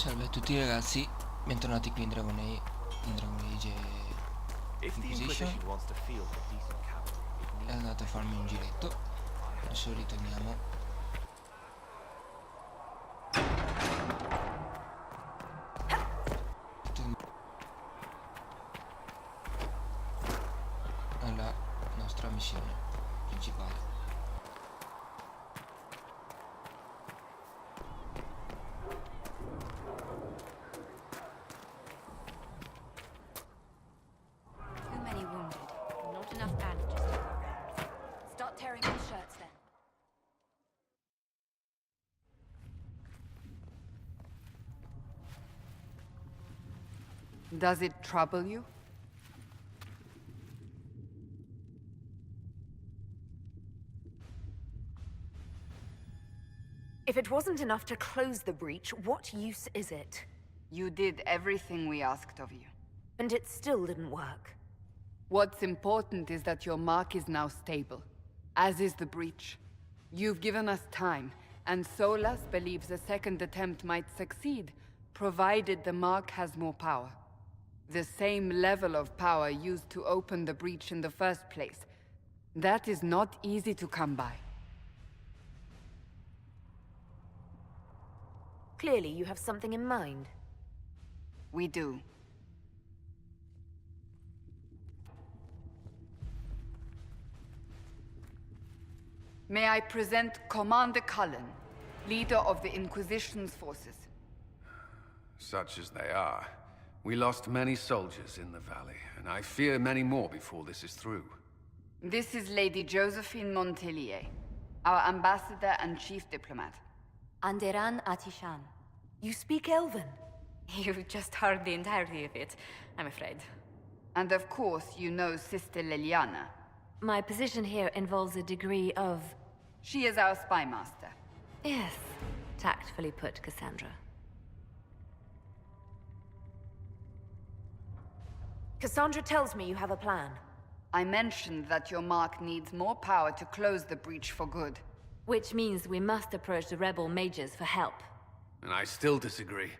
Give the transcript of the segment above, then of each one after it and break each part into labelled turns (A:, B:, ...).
A: Salve a tutti ragazzi, bentornati qui in Dragon Age
B: If the
A: Inquisition.
B: Inquisition wants to field a decent cavalry, it
A: È
B: needs
A: andato a farmi un giretto. Adesso ritorniamo. Alla nostra missione principale.
C: Too many wounded. Not enough bandages to go around. Start tearing my shirts then.
D: Does it trouble you?
E: If it wasn't enough to close the breach, what use is it?
D: You did everything we asked of you.
E: And it still didn't work.
D: What's important is that your mark is now stable, as is the breach. You've given us time, and Solas believes a second attempt might succeed, provided the mark has more power. The same level of power used to open the breach in the first place. That is not easy to come by.
E: Clearly, you have something in mind.
D: We do. May I present Commander Cullen, leader of the Inquisition's forces.
F: Such as they are. We lost many soldiers in the valley, and I fear many more before this is through.
D: This is Lady Josephine Montelier, our ambassador and chief diplomat.
C: Anderan Atishan.
E: You speak Elven.
C: You've just heard the entirety of it, I'm afraid.
D: And of course, you know Sister Liliana.
E: My position here involves a degree of...
D: She is our spy master.
E: Yes, tactfully put, Cassandra. Cassandra tells me you have a plan.
D: I mentioned that your mark needs more power to close the breach for good.
E: Which means we must approach the rebel mages for help.
F: And I still disagree.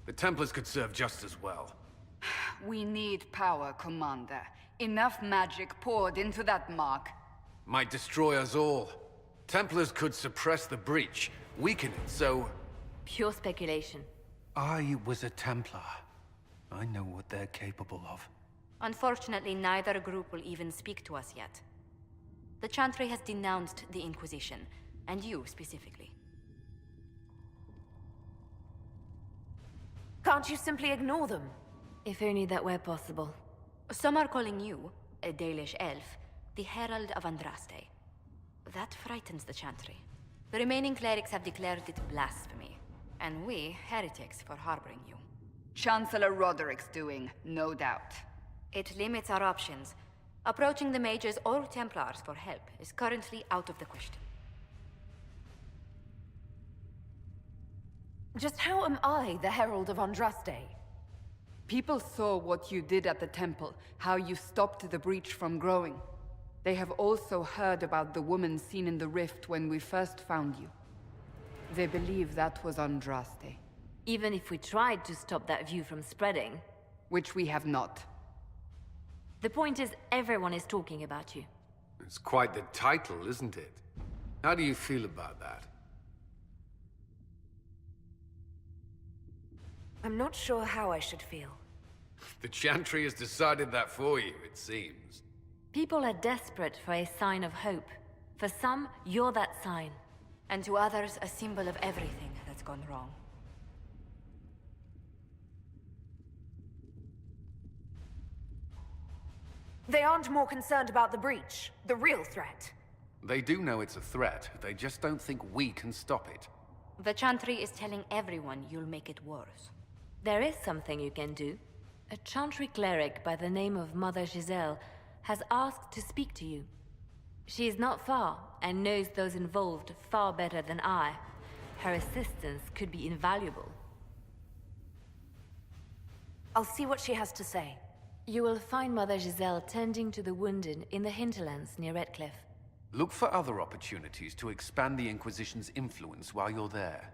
F: The Templars could serve just as well.
D: We need power, Commander. Enough magic poured into that mark.
F: Might destroy us all. Templars could suppress the breach, weaken it, so...
E: Pure speculation.
F: I was a Templar. I know what they're capable of.
C: Unfortunately, neither group will even speak to us yet. The Chantry has denounced the Inquisition, and you specifically.
E: Can't you simply ignore them? If only that were possible.
C: Some are calling you, a Dalish elf, the Herald of Andraste. That frightens the Chantry. The remaining clerics have declared it blasphemy, and we, heretics, for harboring you.
D: Chancellor Roderick's doing, no doubt.
C: It limits our options. Approaching the mages or Templars for help is currently out of the question.
E: Just how am I the Herald of Andraste?
D: People saw what you did at the temple, how you stopped the breach from growing. They have also heard about the woman seen in the rift when we first found you. They believe that was Andraste.
E: Even if we tried to stop that view from spreading.
D: Which we have not.
E: The point is, everyone is talking about you.
F: It's quite the title, isn't it? How do you feel about that?
E: I'm not sure how I should feel.
F: The Chantry has decided that for you, it seems.
E: People are desperate for a sign of hope. For some, you're that sign.
C: And to others, a symbol of everything that's gone wrong.
E: They aren't more concerned about the breach, the real threat.
F: They do know it's a threat, they just don't think we can stop it.
C: The Chantry is telling everyone you'll make it worse.
E: There is something you can do. A Chantry cleric by the name of Mother Giselle has asked to speak to you. She is not far, and knows those involved far better than I. Her assistance could be invaluable. I'll see what she has to say. You will find Mother Giselle tending to the wounded in the hinterlands near Redcliffe.
F: Look for other opportunities to expand the Inquisition's influence while you're there.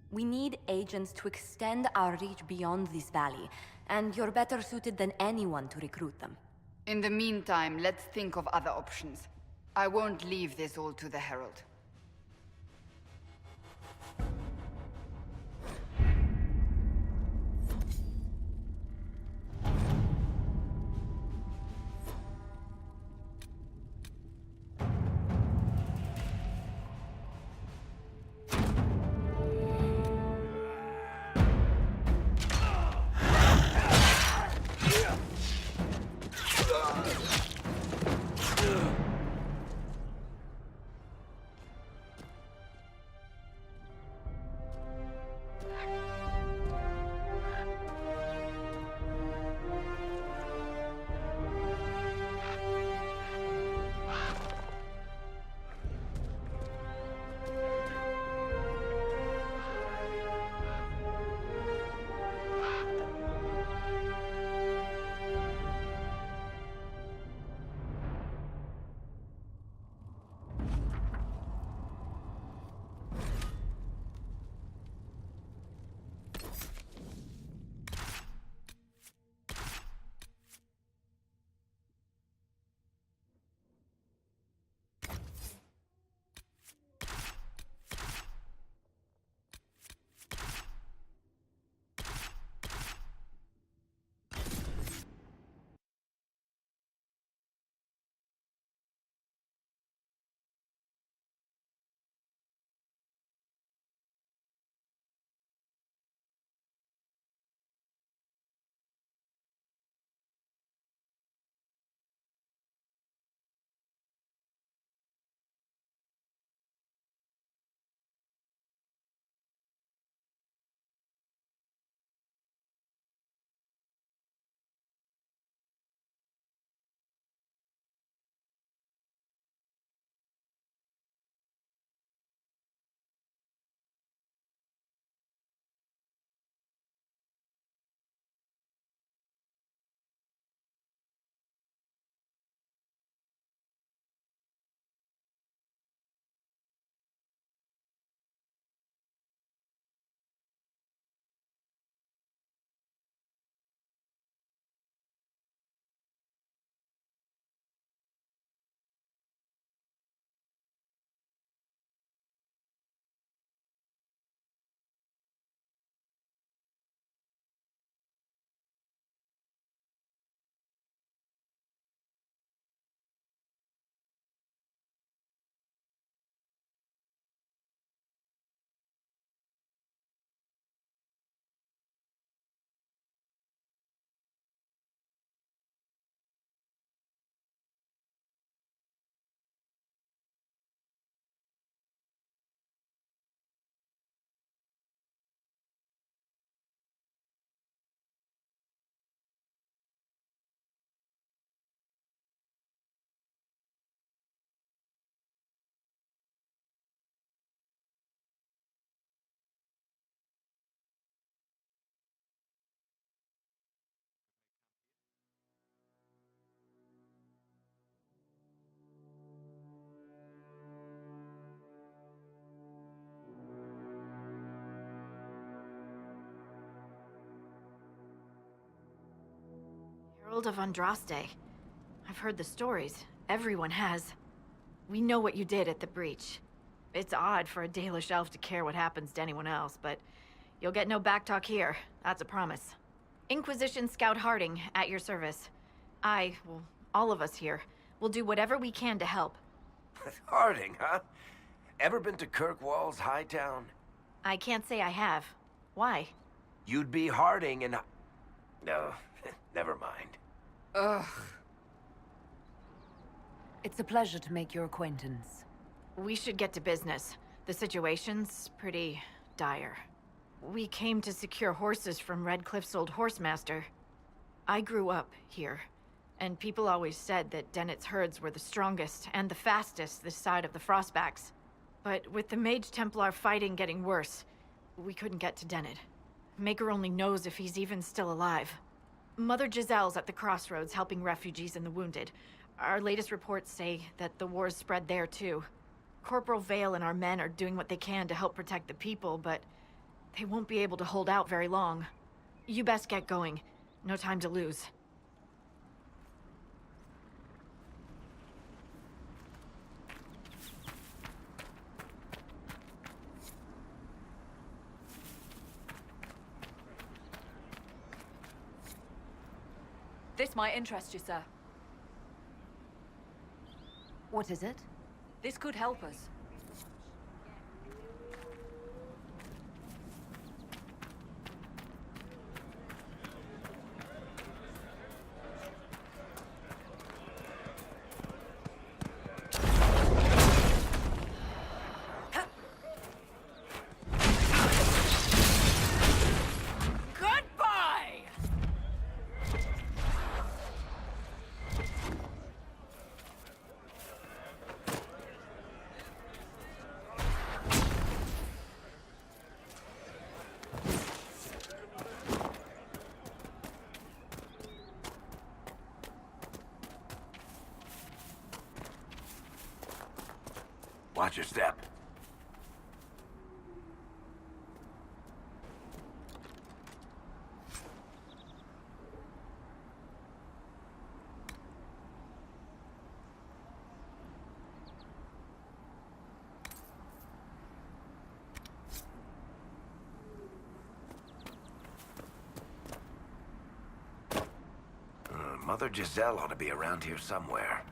C: We need agents to extend our reach beyond this valley, and you're better suited than anyone to recruit them.
D: In the meantime, let's think of other options. I won't leave this all to the Herald.
G: Herald of Andraste. I've heard the stories. Everyone has. We know what you did at the breach. It's odd for a Dalish elf to care what happens to anyone else, but you'll get no backtalk here. That's a promise. Inquisition Scout Harding, at your service. Well, all of us here, will do whatever we can to help.
H: Harding, huh? Ever been to Kirkwall's Hightown?
G: I can't say I have. Why?
H: You'd be Harding and... No, never mind.
D: Ugh.
E: It's a pleasure to make your acquaintance.
G: We should get to business. The situation's pretty dire. We came to secure horses from Redcliffe's old horsemaster. I grew up here, and people always said that Dennett's herds were the strongest and the fastest this side of the Frostbacks. But with the Mage Templar fighting getting worse, we couldn't get to Dennett. Maker only knows if he's even still alive. Mother Giselle's at the crossroads helping refugees and the wounded. Our latest reports say that the war's spread there too. Corporal Vale and our men are doing what they can to help protect the people, but They won't be able to hold out very long. You best get going. No time to lose.
I: This might interest you, sir.
E: What is it?
I: This could help us.
H: Watch your step. Mother Giselle ought to be around here somewhere.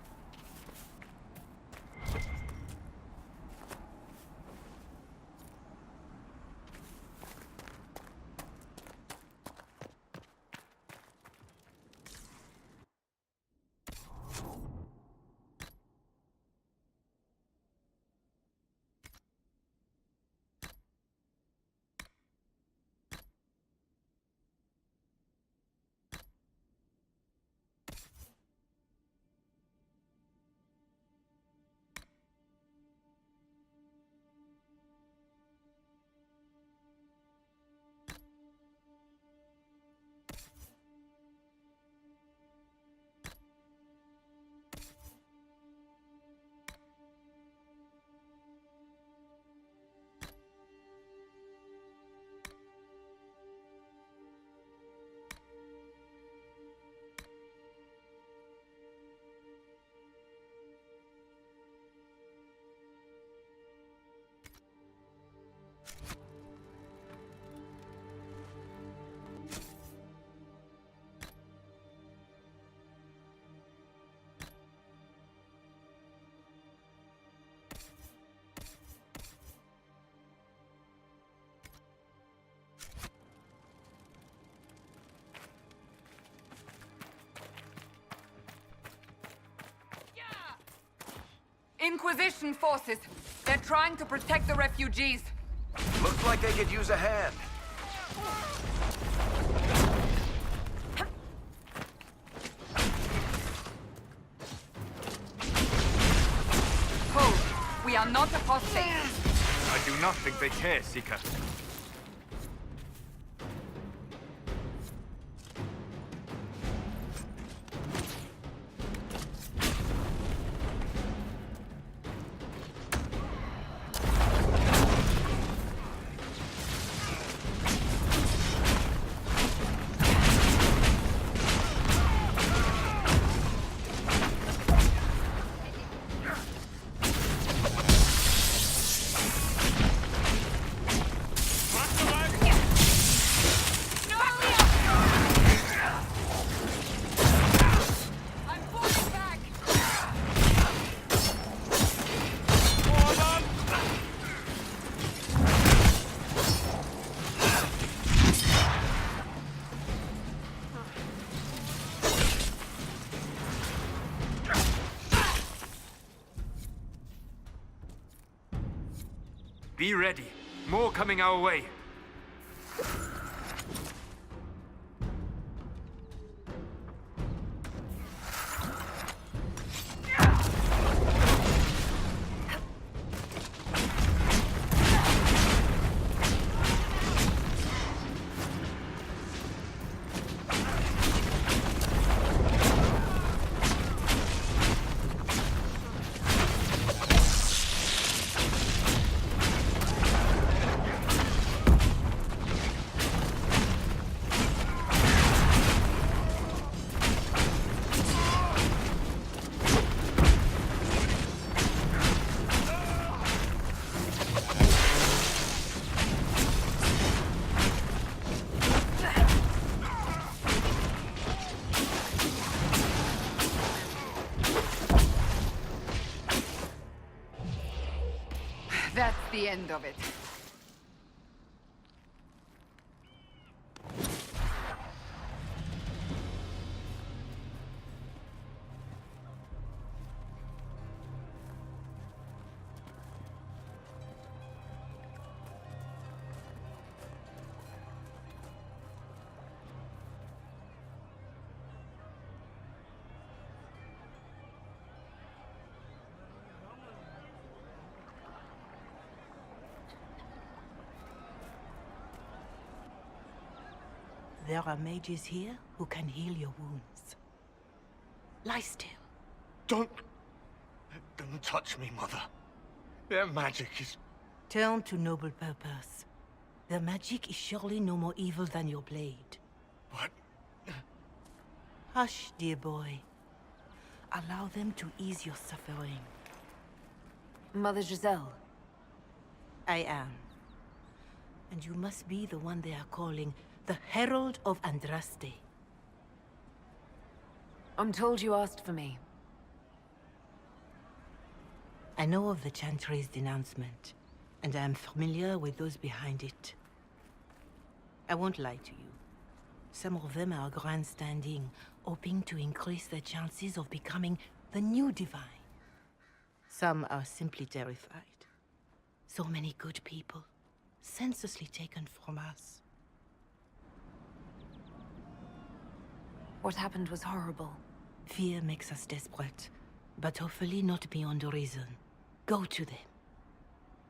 D: Inquisition forces. They're trying to protect the refugees.
H: Looks like they could use a hand.
D: Hold. We are not apostates.
B: I do not think they care, Seeker. Be ready. More coming our way.
D: the end of it.
J: There are mages here who can heal your wounds. Lie still.
K: Don't touch me, Mother. Their magic is...
J: Turn to noble purpose. Their magic is surely no more evil than your blade.
K: What?
J: Hush, dear boy. Allow them to ease your suffering.
E: Mother Giselle.
J: I am. And you must be the one they are calling the Herald of Andraste.
E: I'm told you asked for me.
J: I know of the Chantry's denouncement, and I am familiar with those behind it. I won't lie to you. Some of them are grandstanding, hoping to increase their chances of becoming the new divine. Some are simply terrified. So many good people, senselessly taken from us.
E: What happened was horrible.
J: Fear makes us desperate, but hopefully not beyond reason. Go to them.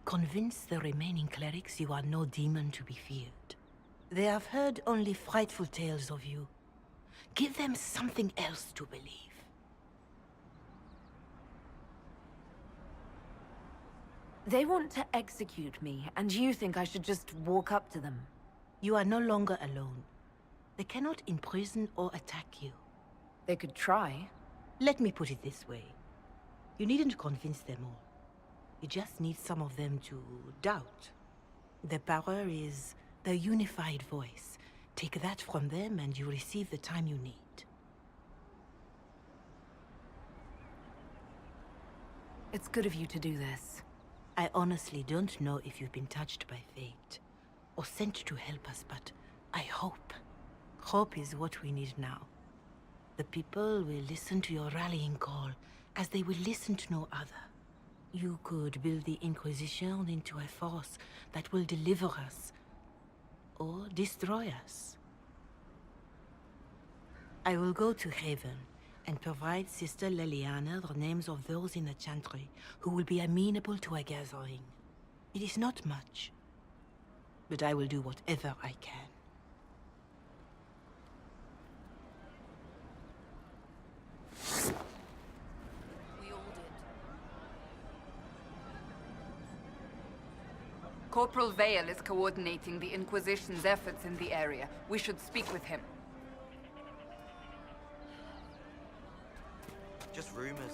J: Convince the remaining clerics you are no demon to be feared. They have heard only frightful tales of you. Give them something else to believe.
E: They want to execute me, and you think I should just walk up to them?
J: You are no longer alone. They cannot imprison or attack you.
E: They could try.
J: Let me put it this way. You needn't convince them all. You just need some of them to doubt. Their power is their unified voice. Take that from them and you receive the time you need.
E: It's good of you to do this.
J: I honestly don't know if you've been touched by fate, or sent to help us, but I hope. Hope is what we need now. The people will listen to your rallying call, as they will listen to no other. You could build the Inquisition into a force that will deliver us, or destroy us. I will go to Haven, and provide Sister Leliana the names of those in the Chantry who will be amenable to a gathering. It is not much, but I will do whatever I can.
I: We all did.
D: Corporal Vale is coordinating the Inquisition's efforts in the area. We should speak with him.
L: Just rumors.